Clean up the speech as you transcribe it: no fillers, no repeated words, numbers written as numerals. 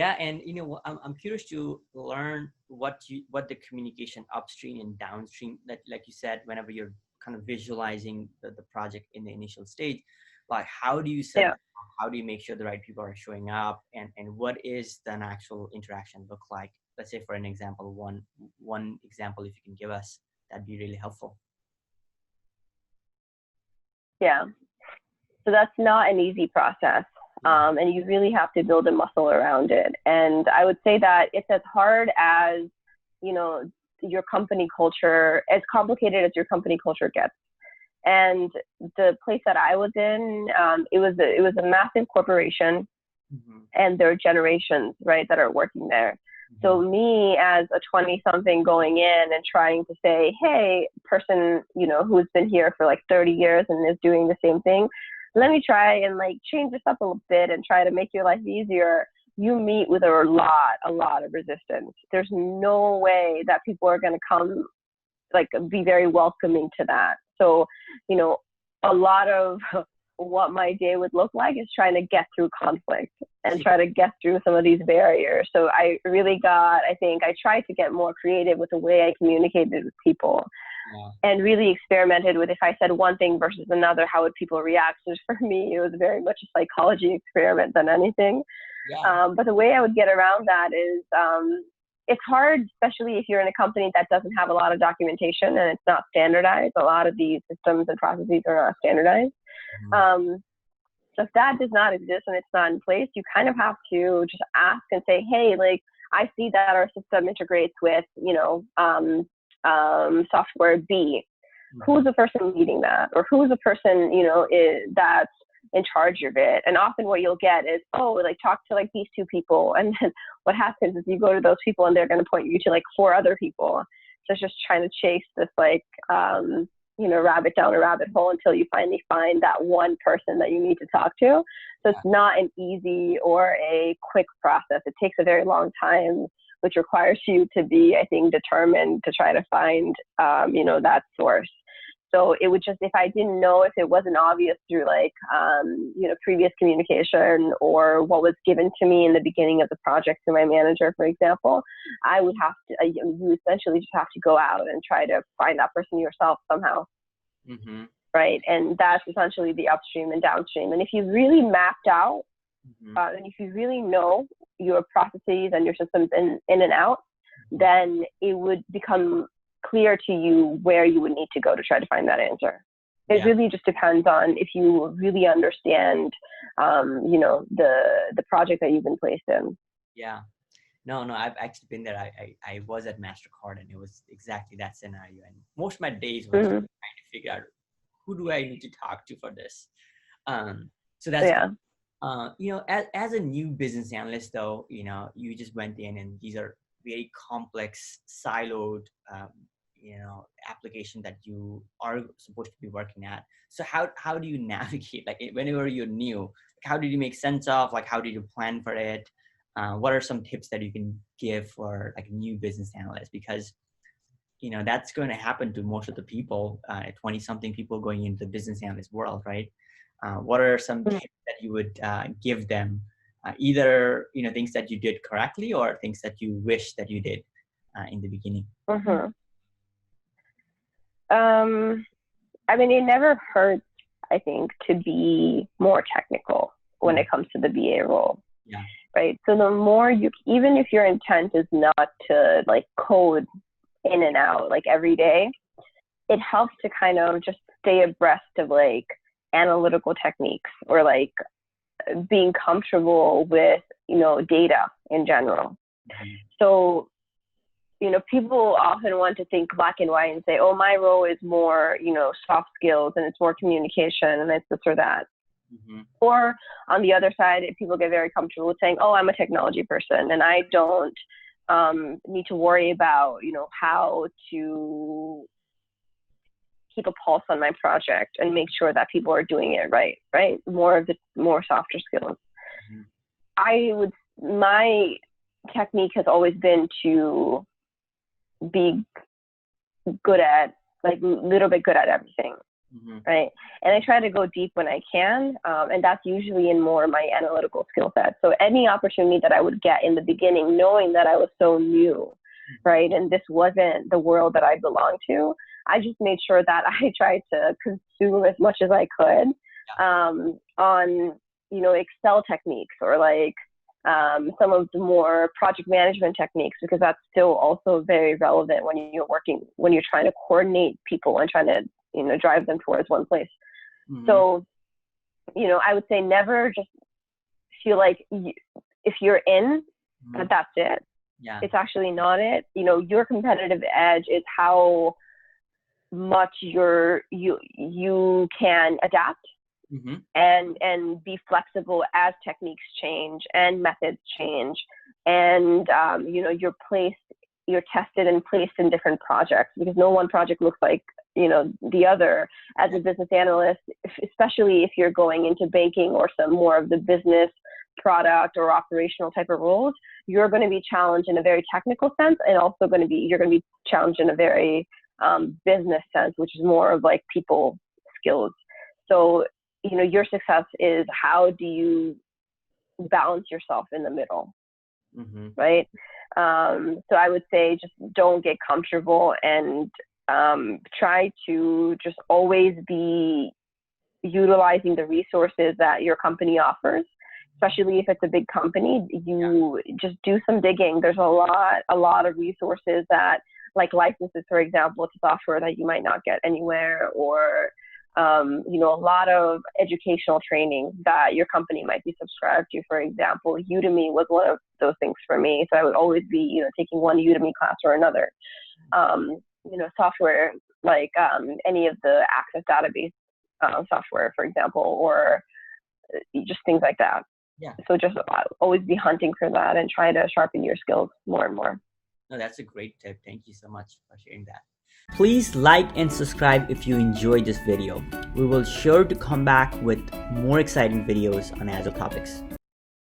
Yeah, and I'm curious to learn what the communication upstream and downstream, that like you said, whenever you're kind of visualizing the project in the initial stage, like how do you set Yeah. that up? How do you make sure the right people are showing up, and what is the actual interaction look like? Let's say for an example, one example, if you can give us, that'd be really helpful. Yeah. So that's not an easy process. And you really have to build a muscle around it. And I would say that it's as hard as, your company culture, as complicated as your company culture gets. And the place that I was in, it was a massive corporation, and there are generations, right, that are working there. So me as a 20-something going in and trying to say, hey, person, who's been here for like 30 years and is doing the same thing, let me try and like change this up a little bit and try to make your life easier. You meet with a lot of resistance. There's no way that people are going to come, like, be very welcoming to that. So, a lot of what my day would look like is trying to get through conflict and try to get through some of these barriers. So I tried to get more creative with the way I communicated with people. And really experimented with, if I said one thing versus another, how would people react? So for me, it was very much a psychology experiment than anything. But the way I would get around that is, it's hard, especially if you're in a company that doesn't have a lot of documentation and it's not standardized. A lot of these systems and processes are not standardized. So if that does not exist and it's not in place, you kind of have to just ask and say, hey, like, I see that our system integrates with, software B. Who's the person leading that? Or who's the person, that's in charge of it? And often what you'll get is, like, talk to like these two people. And then what happens is you go to those people and they're going to point you to like 4 other people. So it's just trying to chase this like, rabbit down a rabbit hole until you finally find that one person that you need to talk to. So it's not an easy or a quick process. It takes a very long time, which requires you to be, I think, determined to try to find, that source. So it would just, if I didn't know, if it wasn't obvious through like, previous communication or what was given to me in the beginning of the project through my manager, for example, I would have to, you essentially just have to go out and try to find that person yourself somehow. Right. And that's essentially the upstream and downstream. And if you really mapped out, and if you really know your processes and your systems in and out, then it would become clear to you where you would need to go to try to find that answer. It really just depends on if you really understand, the project that you've been placed in. Yeah. No, I've actually been there. I was at MasterCard, and it was exactly that scenario. And most of my days was trying to figure out, who do I need to talk to for this? So that's, as a new business analyst, though, you just went in, and these are very complex, siloed, application that you are supposed to be working at. So how do you navigate, like, whenever you're new, how did you make sense of, like, how did you plan for it? What are some tips that you can give for like a new business analyst? Because, that's going to happen to most of the people, 20-something people going into the business analyst world, right? What are some tips that you would give them? Either, things that you did correctly or things that you wish that you did in the beginning. I mean, it never hurts, I think, to be more technical when it comes to the BA role. Yeah. Right. So the more even if your intent is not to like code in and out like every day, it helps to kind of just stay abreast of like analytical techniques or like being comfortable with, data in general. So, people often want to think black and white and say, oh, my role is more, soft skills and it's more communication and it's this or that. Or on the other side, people get very comfortable with saying, oh, I'm a technology person and I don't need to worry about, how to keep a pulse on my project and make sure that people are doing it right? More softer skills. My technique has always been to be good at, like, a little bit good at everything. right? And I try to go deep when I can, and that's usually in more my analytical skill set. So any opportunity that I would get in the beginning, knowing that I was so new, right, and this wasn't the world that I belonged to, I just made sure that I tried to consume as much as I could on, you know, Excel techniques, or like some of the more project management techniques, because that's still also very relevant when you're trying to coordinate people and trying to, you know, drive them towards one place. So, you know, I would say never just feel like if you're in, that's it. Yeah. It's actually not it. You know, your competitive edge is how much you can adapt and be flexible as techniques change and methods change, and you know, you're tested and placed in different projects, because no one project looks like, you know, the other. As a business analyst, especially if you're going into banking or some more of the business product or operational type of roles, you're going to be challenged in a very technical sense, and also you're going to be challenged in a very business sense, which is more of like people skills. So, you know, your success is how do you balance yourself in the middle, right? So I would say just don't get comfortable, and try to just always be utilizing the resources that your company offers. Especially if it's a big company, you just do some digging. There's a lot of resources that, like licenses, for example, to software that you might not get anywhere, or you know, a lot of educational training that your company might be subscribed to. For example, Udemy was one of those things for me. So I would always be, you know, taking one Udemy class or another. You know, software like any of the Access database software, for example, or just things like that. Yeah. So just always be hunting for that and try to sharpen your skills more and more. No, that's a great tip. Thank you so much for sharing that. Please like and subscribe if you enjoyed this video. We will sure to come back with more exciting videos on Agile topics.